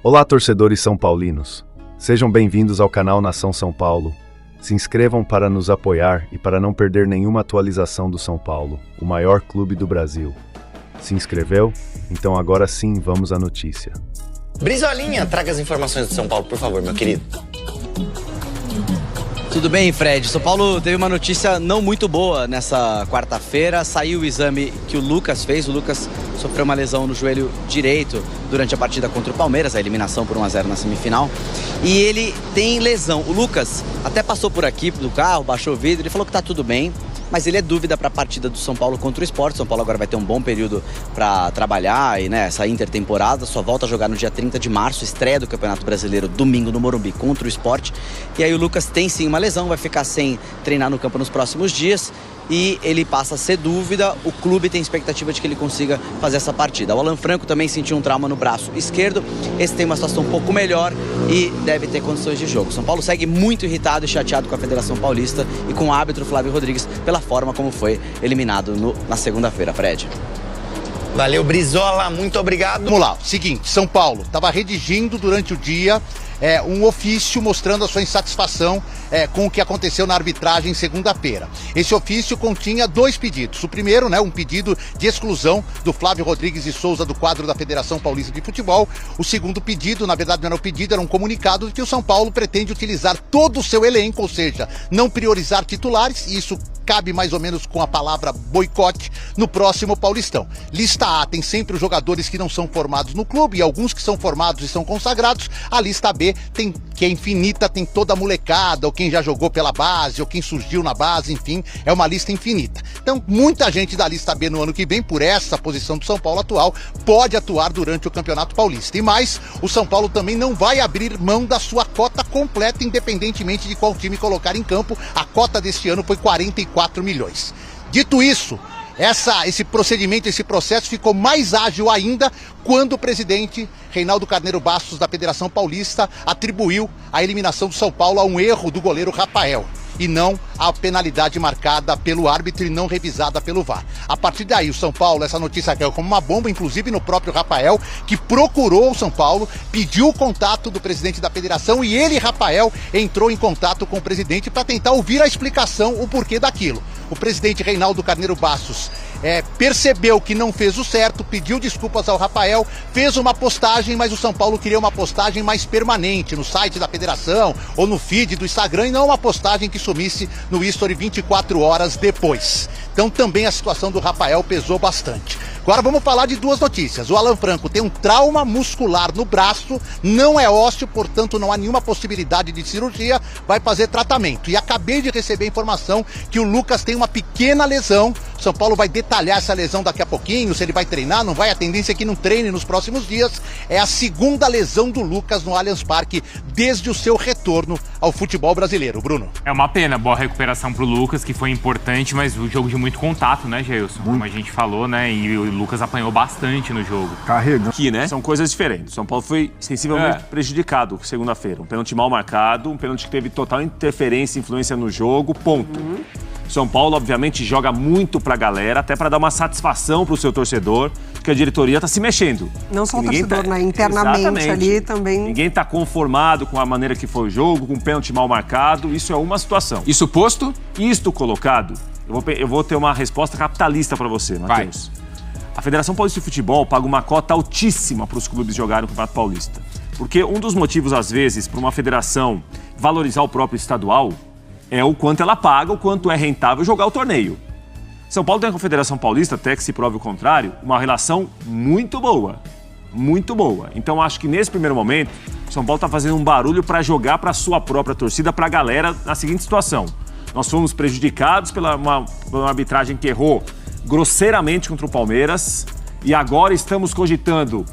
Olá, torcedores são paulinos. Sejam bem-vindos ao canal Nação São Paulo. Se inscrevam para nos apoiar e para não perder nenhuma atualização do São Paulo, o maior clube do Brasil. Se inscreveu? Então agora sim, vamos à notícia. Brizolinha, traga as informações do São Paulo, por favor, meu querido. Tudo bem, Fred? São Paulo teve uma notícia não muito boa nessa quarta-feira. Saiu o exame que o Lucas fez. O Lucas sofreu uma lesão no joelho direito durante a partida contra o Palmeiras, a eliminação por 1-0 na semifinal. E ele tem lesão. O Lucas até passou por aqui do carro, baixou o vidro, ele falou que tá tudo bem. Mas ele é dúvida para a partida do São Paulo contra o Sport. São Paulo agora vai ter um bom período para trabalhar e essa intertemporada. Só volta a jogar no dia 30 de março, estreia do Campeonato Brasileiro, domingo no Morumbi contra o Sport. E aí o Lucas tem sim uma lesão, vai ficar sem treinar no campo nos próximos dias. E ele passa a ser dúvida, o clube tem expectativa de que ele consiga fazer essa partida. O Alan Franco também sentiu um trauma no braço esquerdo, esse tem uma situação um pouco melhor e deve ter condições de jogo. São Paulo segue muito irritado e chateado com a Federação Paulista e com o árbitro Flávio Rodrigues pela forma como foi eliminado na segunda-feira, Fred. Valeu, Brizola, muito obrigado. Vamos lá, seguinte, São Paulo estava redigindo durante o dia um ofício mostrando a sua insatisfação com o que aconteceu na arbitragem segunda-feira. Esse ofício continha dois pedidos. O primeiro, um pedido de exclusão do Flávio Rodrigues de Souza do quadro da Federação Paulista de Futebol. O segundo pedido, na verdade não era um pedido, era um comunicado de que o São Paulo pretende utilizar todo o seu elenco, ou seja, não priorizar titulares, e isso cabe mais ou menos com a palavra boicote no próximo Paulistão. Lista A tem sempre os jogadores que não são formados no clube e alguns que são formados e são consagrados. A lista B tem, que é infinita, tem toda a molecada, ou quem já jogou pela base, ou quem surgiu na base, enfim, é uma lista infinita. Então, muita gente da lista B no ano que vem, por essa posição do São Paulo atual, pode atuar durante o Campeonato Paulista. E mais, o São Paulo também não vai abrir mão da sua cota completa, independentemente de qual time colocar em campo. A cota deste ano foi 44 milhões. Dito isso, esse procedimento, esse processo ficou mais ágil ainda quando o presidente Reinaldo Carneiro Bastos, da Federação Paulista, atribuiu a eliminação do São Paulo a um erro do goleiro Rafael e não a penalidade marcada pelo árbitro e não revisada pelo VAR. A partir daí, o São Paulo, essa notícia caiu como uma bomba, inclusive no próprio Rafael, que procurou o São Paulo, pediu o contato do presidente da federação e ele, Rafael, entrou em contato com o presidente para tentar ouvir a explicação, o porquê daquilo. O presidente Reinaldo Carneiro Bastos percebeu que não fez o certo, pediu desculpas ao Rafael, fez uma postagem, mas o São Paulo queria uma postagem mais permanente no site da federação ou no feed do Instagram e não uma postagem que sumisse no history 24 horas depois. Então também a situação do Rafael pesou bastante. Agora vamos falar de duas notícias. O Alan Franco tem um trauma muscular no braço, não é ósseo, portanto não há nenhuma possibilidade de cirurgia, vai fazer tratamento. E acabei de receber a informação que o Lucas tem uma pequena lesão. O São Paulo vai detalhar essa lesão daqui a pouquinho, se ele vai treinar, não vai, a tendência é que não treine nos próximos dias. É a segunda lesão do Lucas no Allianz Parque desde o seu retorno ao futebol brasileiro. Bruno. É uma pena, boa recuperação pro Lucas, que foi importante, mas o jogo de muito contato, né, Geilson? Como a gente falou, né, e o Lucas apanhou bastante no jogo. Carregando. Aqui, né? São coisas diferentes. O São Paulo foi sensivelmente prejudicado segunda-feira. Um pênalti mal marcado, um pênalti que teve total interferência e influência no jogo, ponto. São Paulo, obviamente, joga muito pra galera, até pra dar uma satisfação pro seu torcedor, porque a diretoria tá se mexendo. Não só o torcedor, né? Internamente ali também. Ninguém tá conformado com a maneira que foi o jogo, com o pênalti mal marcado, isso é uma situação. Isso posto? Isto colocado, eu vou ter uma resposta capitalista pra você, Matheus. A Federação Paulista de Futebol paga uma cota altíssima para os clubes jogarem no Campeonato Paulista. Porque um dos motivos, às vezes, para uma federação valorizar o próprio estadual é o quanto ela paga, o quanto é rentável jogar o torneio. São Paulo tem com a Federação Paulista, até que se prove o contrário, uma relação muito boa. Muito boa. Então, acho que nesse primeiro momento, o São Paulo está fazendo um barulho para jogar para a sua própria torcida, para a galera, na seguinte situação. Nós fomos prejudicados pela uma arbitragem que errou grosseiramente contra o Palmeiras e agora estamos cogitando,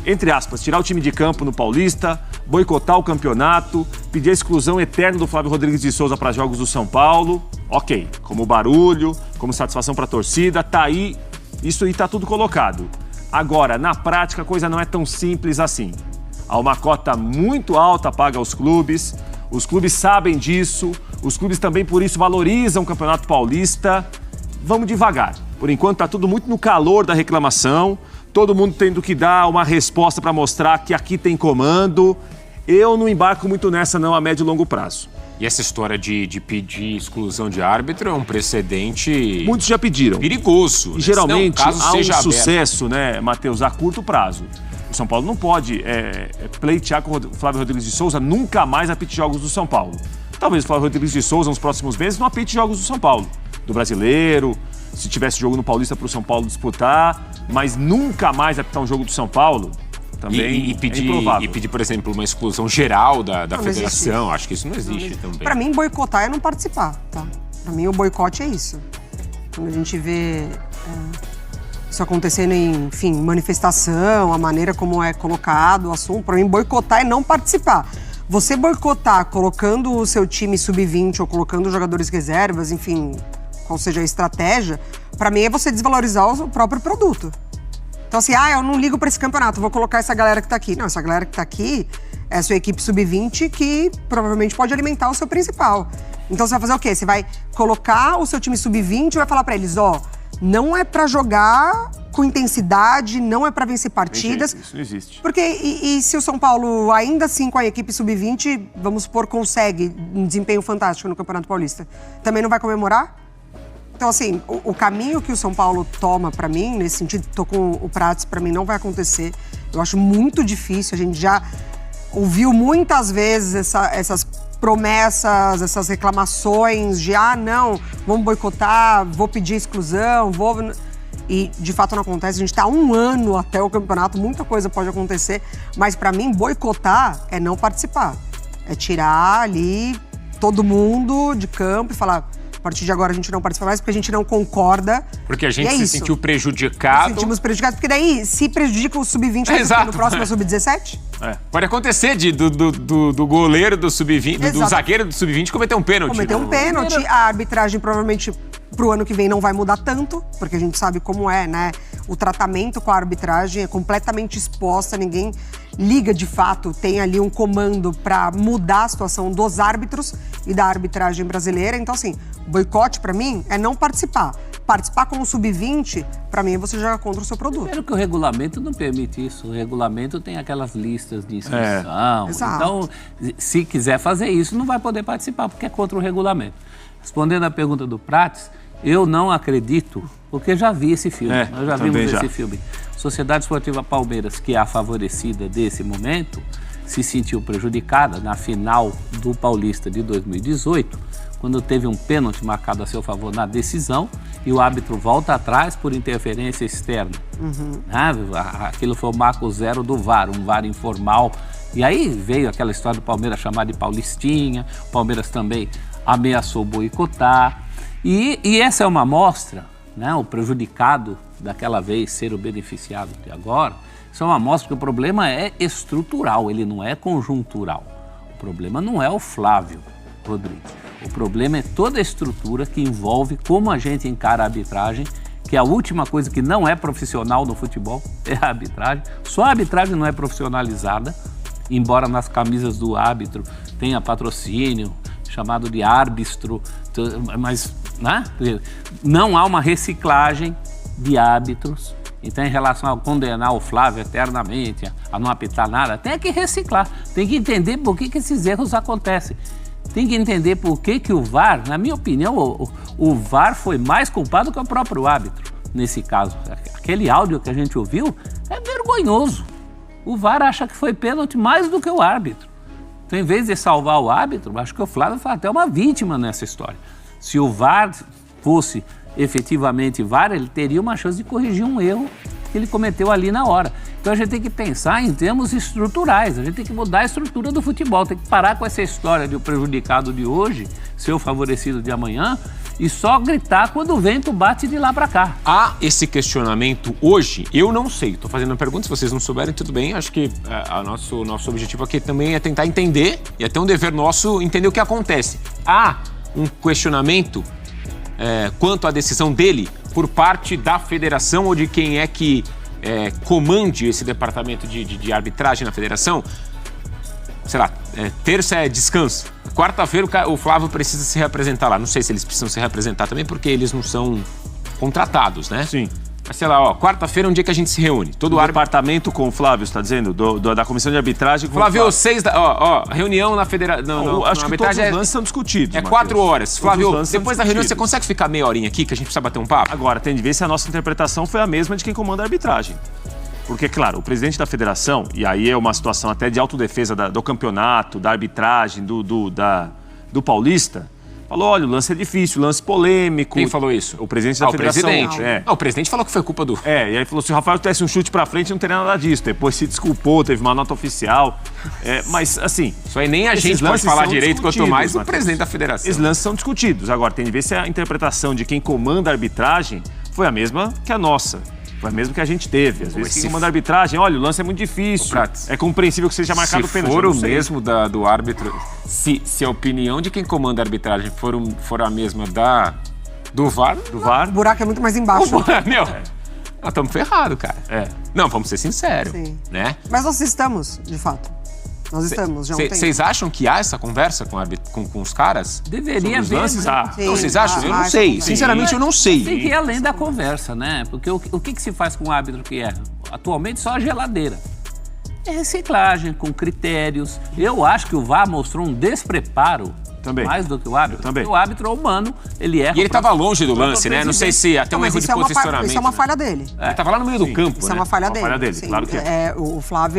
entre aspas, tirar o time de campo no Paulista, boicotar o campeonato, pedir a exclusão eterna do Flávio Rodrigues de Souza para jogos do São Paulo. Ok, como barulho, como satisfação para a torcida, tá aí, isso aí tá tudo colocado. Agora, na prática, a coisa não é tão simples assim. Há uma cota muito alta paga aos clubes, os clubes sabem disso, os clubes também por isso valorizam o Campeonato Paulista. Vamos devagar. Por enquanto tá tudo muito no calor da reclamação, todo mundo tendo que dar uma resposta para mostrar que aqui tem comando. Eu não embarco muito nessa, não, a médio e longo prazo. E essa história de pedir exclusão de árbitro é um precedente... Muitos já pediram. Perigoso. E geralmente há um aberto. sucesso, né, Matheus, a curto prazo. O São Paulo não pode pleitear com o Flávio Rodrigues de Souza nunca mais apite jogos do São Paulo. Talvez o Flávio Rodrigues de Souza, nos próximos meses, não apite jogos do São Paulo. Do Brasileiro, se tivesse jogo no Paulista para o São Paulo disputar, mas nunca mais apitar um jogo do São Paulo... Também pedir, por exemplo, uma exclusão geral da federação. Acho que isso não existe também. Para mim, boicotar é não participar, tá? Para mim, o boicote é isso. Quando a gente vê isso acontecendo em, enfim, manifestação, a maneira como é colocado o assunto, para mim, boicotar é não participar. Você boicotar colocando o seu time sub-20 ou colocando jogadores reservas, enfim, qual seja a estratégia, para mim é você desvalorizar o próprio produto. Então assim, eu não ligo pra esse campeonato, vou colocar essa galera que tá aqui. Não, essa galera que tá aqui é a sua equipe sub-20 que provavelmente pode alimentar o seu principal. Então você vai fazer o quê? Você vai colocar o seu time sub-20 e vai falar pra eles, não é pra jogar com intensidade, não é pra vencer partidas. Isso não existe. Porque, e se o São Paulo, ainda assim com a equipe sub-20, vamos supor, consegue um desempenho fantástico no Campeonato Paulista, também não vai comemorar? Então, assim, o caminho que o São Paulo toma, pra mim, nesse sentido, tô com o Prats, pra mim não vai acontecer. Eu acho muito difícil, a gente já ouviu muitas vezes essas promessas, essas reclamações de, não, vamos boicotar, vou pedir exclusão, E, de fato, não acontece. A gente tá há 1 ano até o campeonato, muita coisa pode acontecer, mas pra mim, boicotar é não participar. É tirar ali todo mundo de campo e falar... A partir de agora a gente não participa mais porque a gente não concorda. Porque a gente se sentiu prejudicado. Sentimos prejudicados, porque daí se prejudica o sub-20 no próximo é sub-17. Pode acontecer do goleiro do sub-20, do zagueiro do sub-20 cometer um pênalti. Cometer um pênalti, a arbitragem provavelmente pro ano que vem não vai mudar tanto, porque a gente sabe como é, né? O tratamento com a arbitragem é completamente exposta, ninguém liga de fato, tem ali um comando para mudar a situação dos árbitros e da arbitragem brasileira. Então, assim, boicote para mim é não participar. Participar com o sub-20, para mim, você joga contra o seu produto. Primeiro que o regulamento não permite isso. O regulamento tem aquelas listas de inscrição. Então, se quiser fazer isso, não vai poder participar, porque é contra o regulamento. Respondendo à pergunta do Prats, eu não acredito, porque já vi esse filme. Nós já vimos esse filme. Sociedade Esportiva Palmeiras, que é a favorecida desse momento, se sentiu prejudicada na final do Paulista de 2018, quando teve um pênalti marcado a seu favor na decisão e o árbitro volta atrás por interferência externa. Aquilo foi o marco zero do VAR, um VAR informal. E aí veio aquela história do Palmeiras chamar de Paulistinha, o Palmeiras também ameaçou boicotar. E essa é uma amostra, né? O prejudicado daquela vez ser o beneficiado de agora. Isso é uma amostra que o problema é estrutural, ele não é conjuntural. O problema não é o Flávio Rodrigues. O problema é toda a estrutura que envolve como a gente encara a arbitragem, que a última coisa que não é profissional no futebol é a arbitragem. Só a arbitragem não é profissionalizada, embora nas camisas do árbitro tenha patrocínio, chamado de árbitro, mas não há uma reciclagem de árbitros. Então, em relação a condenar o Flávio eternamente, a não apitar nada, tem que reciclar, tem que entender por que esses erros acontecem. Tem que entender por que o VAR, na minha opinião, o VAR foi mais culpado que o próprio árbitro, nesse caso. Aquele áudio que a gente ouviu é vergonhoso. O VAR acha que foi pênalti mais do que o árbitro. Então, em vez de salvar o árbitro, acho que o Flávio foi até uma vítima nessa história. Se o VAR fosse efetivamente VAR, ele teria uma chance de corrigir um erro que ele cometeu ali na hora. Então a gente tem que pensar em termos estruturais, a gente tem que mudar a estrutura do futebol, tem que parar com essa história de o prejudicado de hoje ser o favorecido de amanhã e só gritar quando o vento bate de lá para cá. Há esse questionamento hoje? Eu não sei, estou fazendo uma pergunta, se vocês não souberem, tudo bem, acho que nosso objetivo aqui também é tentar entender, e é até um dever nosso entender o que acontece. Há um questionamento quanto à decisão dele por parte da federação ou de quem é que comande esse departamento de arbitragem na federação? Sei lá, terça é descanso. Quarta-feira o Flávio precisa se reapresentar lá. Não sei se eles precisam se reapresentar também, porque eles não são contratados, né? Sim. Mas sei lá, ó, quarta-feira é um dia que a gente se reúne. Todo O árbitro... departamento com o Flávio, você tá dizendo? Da comissão de arbitragem com Flávio, o Flávio. reunião na federação. Acho que todos os lances são discutidos, É Matheus. 4 horas. Flávio, Todos os lances são depois da reunião, você discutidos. consegue ficar meia horinha aqui, que a gente precisa bater um papo? Agora, tem de ver se a nossa interpretação foi a mesma de quem comanda a arbitragem. Porque, claro, o presidente da federação, e aí é uma situação até de autodefesa do campeonato, da arbitragem, do Paulista, falou, olha, o lance é difícil, o lance polêmico. Quem falou isso? O presidente da federação. Presidente. É. Não, o presidente falou que foi culpa do... E aí falou, se o Rafael tivesse um chute pra frente, não teria nada disso. Depois se desculpou, teve uma nota oficial. Mas, assim... Isso aí nem a gente pode falar direito, quanto mais o presidente da federação. Esses lances são discutidos. Agora, tem de ver se a interpretação de quem comanda a arbitragem foi a mesma que a nossa. Foi a mesma que a gente teve. Às vezes, quem comanda a arbitragem, olha, o lance é muito difícil. É compreensível que seja marcado o pênalti. Se for o mesmo do árbitro, se a opinião de quem comanda a arbitragem for a mesma do VAR... O buraco é muito mais embaixo. Nós estamos ferrados, cara. Não, vamos ser sinceros. Sim. Né? Mas nós estamos, de fato. Nós estamos, já não tem. Vocês acham que há essa conversa com os caras? Deveria Sobre os haver. lances? Não, vocês acham? Eu não sei. Sinceramente, eu não sei. Tem que ir além da conversa, né? Porque o que se faz com o árbitro que erra? Atualmente, só a geladeira. É reciclagem, com critérios. Eu acho que o VAR mostrou um despreparo. Também. Mais do que o árbitro. Também. Porque o árbitro é humano, ele erra. E ele estava longe do lance, né? Não sei se até um erro de posicionamento. Isso é uma falha dele. Ele estava lá no meio do campo, Isso né? é uma falha dele. Sim, claro que é. O Flávio,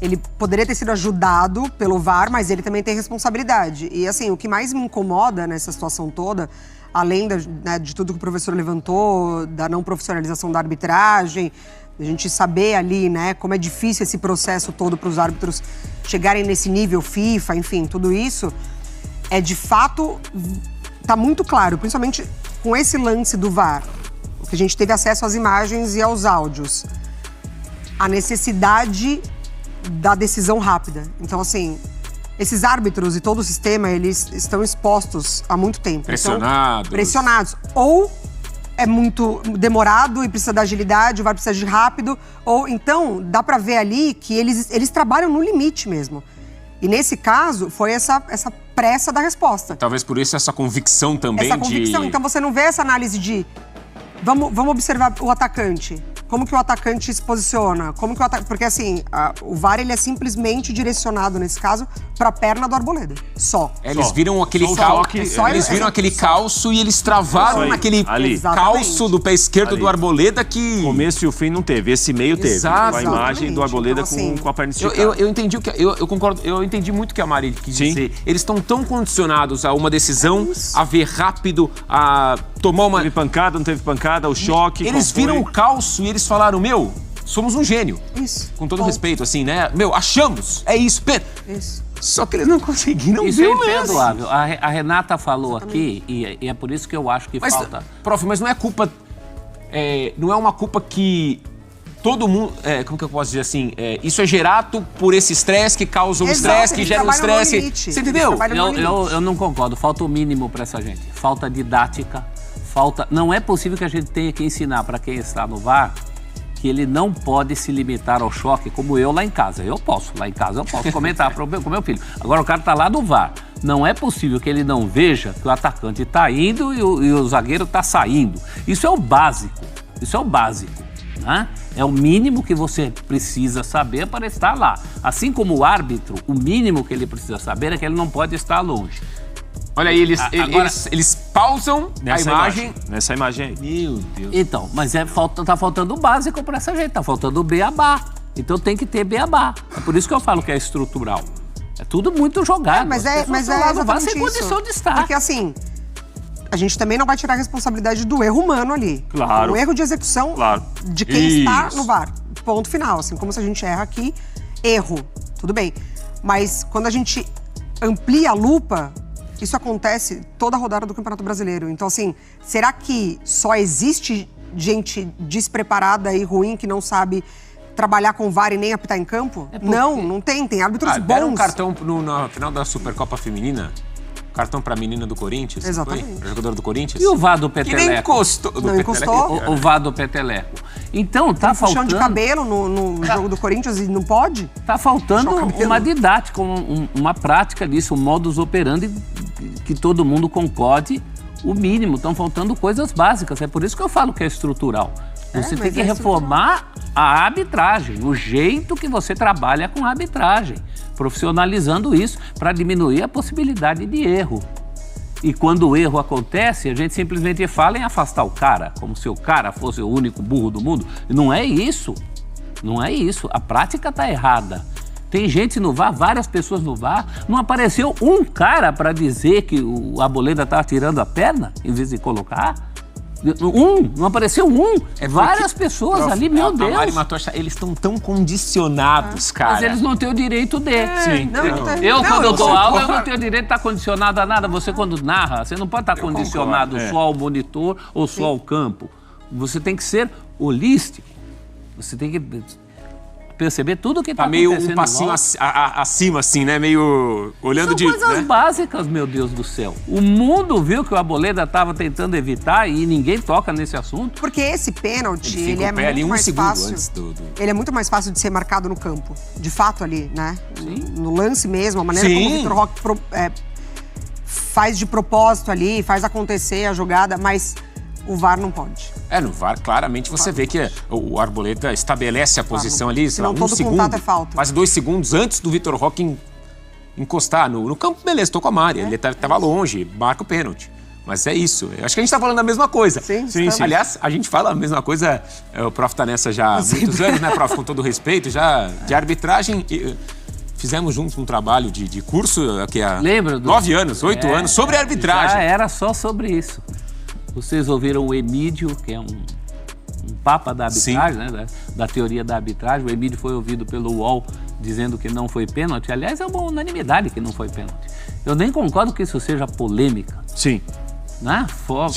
ele poderia ter sido ajudado pelo VAR, mas ele também tem responsabilidade. E, assim, o que mais me incomoda nessa situação toda, além de tudo que o professor levantou, da não profissionalização da arbitragem, a gente saber ali, né, como é difícil esse processo todo para os árbitros chegarem nesse nível FIFA, enfim, tudo isso... É de fato, tá muito claro, principalmente com esse lance do VAR, que a gente teve acesso às imagens e aos áudios, a necessidade da decisão rápida. Então, assim, esses árbitros e todo o sistema, eles estão expostos há muito tempo. Pressionados. Então, pressionados. Ou é muito demorado e precisa da agilidade, o VAR precisa de rápido, ou então dá pra ver ali que eles trabalham no limite mesmo. E nesse caso, foi essa pressa da resposta. Talvez por isso essa convicção também Essa convicção. Então você não vê essa análise de... Vamos observar o atacante. Como que o atacante se posiciona? Porque assim, o VAR ele é simplesmente direcionado, nesse caso, para a perna do Arboleda. Só. Eles viram aquele aquele calço e eles travaram naquele calço do pé esquerdo do Arboleda que... Começo e o fim não teve. Esse meio teve. Exato. A imagem do Arboleda então, assim, com a perna esticada. Eu entendi eu concordo. Eu entendi muito o que a Mari quis dizer. Eles estão tão condicionados a uma decisão, a ver rápido, a tomar uma... Teve pancada, não teve pancada, o choque... Eles viram o calço e eles falaram, somos um gênio. Isso. Com todo respeito, assim, né? Achamos, é isso, Isso. Só que eles não conseguiram isso ver é o lance. imperdoável. A Renata falou aqui, e é por isso que eu acho que falta... Prof, mas não é culpa... não é uma culpa que... Todo mundo... como que eu posso dizer assim? Isso é gerado por esse estresse que causa um estresse, que gera um estresse. Você entendeu? Eu não concordo. Falta o mínimo para essa gente. Falta didática. Não é possível que a gente tenha que ensinar para quem está no VAR que ele não pode se limitar ao choque, como eu lá em casa. Lá em casa eu posso comentar com o meu filho. Agora o cara está lá no VAR. Não é possível que ele não veja que o atacante está indo e o zagueiro está saindo. Isso é o básico. Né? É o mínimo que você precisa saber para estar lá. Assim como o árbitro, o mínimo que ele precisa saber é que ele não pode estar longe. Olha aí, eles pausam a imagem. Nessa imagem aí. Meu Deus. Então, mas tá faltando o básico para essa gente, tá faltando o beabá. Então tem que ter beabá. É por isso que eu falo que é estrutural. É tudo muito jogado. Mas é exatamente sem condição de estar. Porque assim, a gente também não vai tirar a responsabilidade do erro humano ali. Claro. O erro de execução de quem está no VAR. Ponto final. Assim como se a gente erra aqui, erro. Tudo bem. Mas quando a gente amplia a lupa, isso acontece toda a rodada do Campeonato Brasileiro. Então, assim, será que só existe gente despreparada e ruim que não sabe trabalhar com VAR e nem apitar em campo? Não tem. Tem árbitros bons. Deram um cartão no final da Supercopa Feminina. Cartão pra menina do Corinthians. Exatamente. Pra jogadora do Corinthians. E o VAR do Peteleco? Que nem encostou. Não encostou. O VAR do Peteleco. Então, tá faltando... Puxão de cabelo no jogo do Corinthians e não pode? Tá faltando uma didática, uma prática disso, um modus operandi que todo mundo concorde, o mínimo. Estão faltando coisas básicas. É por isso que eu falo que é estrutural. Você tem que reformar a arbitragem, o jeito que você trabalha com a arbitragem, profissionalizando isso para diminuir a possibilidade de erro. E quando o erro acontece, a gente simplesmente fala em afastar o cara, como se o cara fosse o único burro do mundo. Não é isso. Não é isso. A prática está errada. Tem gente no VAR, várias pessoas no VAR. Não apareceu um cara para dizer que o Arboleda estava tirando a perna em vez de colocar? Não apareceu um. Várias pessoas ali, meu Deus. A Mari matou, eles estão tão condicionados, cara. Mas eles não têm o direito de. Sim. Quando eu dou aula, eu não tenho direito de estar condicionado a nada. Você, quando narra, você não pode estar condicionado só ao monitor ou só ao campo. Você tem que ser holístico. Você tem que perceber tudo o que está acontecendo. Meio um passinho acima, assim, né? Meio olhando São coisas básicas, meu Deus do céu. O mundo viu que o Arboleda estava tentando evitar e ninguém toca nesse assunto. Porque esse pênalti, ele é muito mais fácil. Ele é muito mais fácil de ser marcado no campo. De fato ali, né? Sim. No lance mesmo, a maneira como o Vitor Roque faz de propósito ali, faz acontecer a jogada, mas o VAR não pode. No VAR, claramente, você vê que o Arboleda estabelece a posição ali, sei lá, um segundo, quase 2 segundos antes do Vitor Roque encostar no campo. Beleza, tô com a Mari, ele estava longe, marca o pênalti. Mas é isso, eu acho que a gente está falando a mesma coisa. Sim. Aliás, a gente fala a mesma coisa, o prof está nessa já há muitos anos, né, prof, com todo respeito, já de arbitragem. Fizemos juntos um trabalho de curso aqui há 9 anos, 8 anos, sobre arbitragem. Já era só sobre isso. Vocês ouviram o Emídio, que é um papa da arbitragem, né, da teoria da arbitragem. O Emídio foi ouvido pelo UOL dizendo que não foi pênalti. Aliás, é uma unanimidade que não foi pênalti. Eu nem concordo que isso seja polêmica. Sim. Né? Fora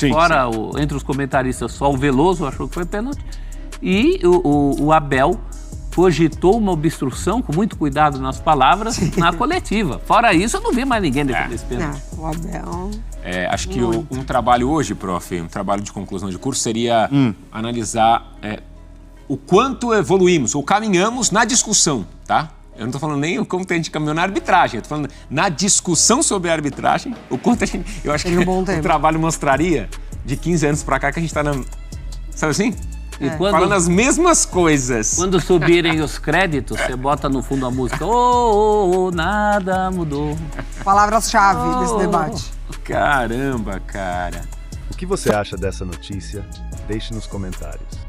entre os comentaristas, só o Veloso achou que foi pênalti. E o Abel cogitou uma obstrução, com muito cuidado nas palavras, na coletiva. Fora isso, eu não vi mais ninguém defender esse pênalti. O Abel... acho que um trabalho hoje, prof, um trabalho de conclusão de curso seria analisar o quanto evoluímos ou caminhamos na discussão, tá? Eu não estou falando nem o quanto a gente caminhou na arbitragem, eu estou falando na discussão sobre a arbitragem, o quanto a gente... Eu acho que o trabalho mostraria de 15 anos para cá que a gente está na... Sabe assim? E falando as mesmas coisas. Quando subirem os créditos, você bota no fundo a música nada mudou. Palavras-chave desse debate. Caramba, cara. O que você acha dessa notícia? Deixe nos comentários.